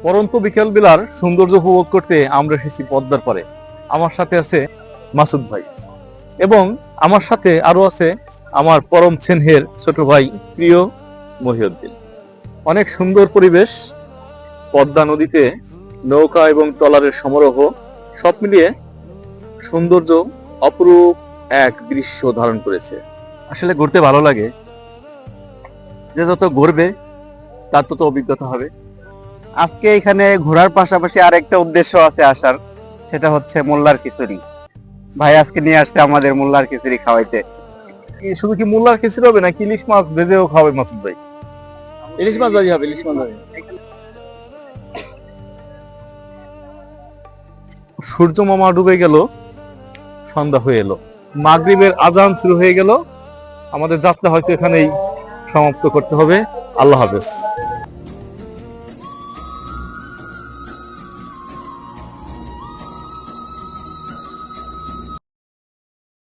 পরন্ত বিকেল বেলার সৌন্দর্য উপভোগ করতে আমরা এসেছি পদ্মার পারে। আমার সাথে আছে মাসুদ ভাই এবং আমার সাথে আরো আছে আমার পরম স্নেহের ছোট ভাই প্রিয় মহিউদ্দিন। অনেক সুন্দর পরিবেশ, পদ্মা নদীতে নৌকা এবং ট্রলারের সমারোহ, সব মিলিয়ে সৌন্দর্য অপরূপ এক দৃশ্য ধারণ করেছে। আসলে ঘুরতে ভালো লাগে, যে যত ঘুরবে তার তত অভিজ্ঞতা হবে। আজকে এখানে ঘোরার পাশাপাশি আরেকটা উদ্দেশ্য আছে আসার, সেটা হচ্ছে মোল্লার খিচুড়ি। ভাই আজকে নিয়ে আসছে আমাদের মোল্লার খিচুড়ি খাওয়াইতে। শুধু কি মোল্লার খিচুড়ি হবে নাকি ইলিশ মাছ ভেজেও খাবে মাসুদ ভাই? ইলিশ মাছ ভাজি হবে, ইলিশ মাছ ভাজি। সূর্য মামা ডুবে গেল, সন্ধ্যা হয়ে এলো, মাগরিবের আজান শুরু হয়ে গেল। আমাদের যাত্রা হয়তো এখানেই সমাপ্ত করতে হবে। আল্লাহ হাফেজ।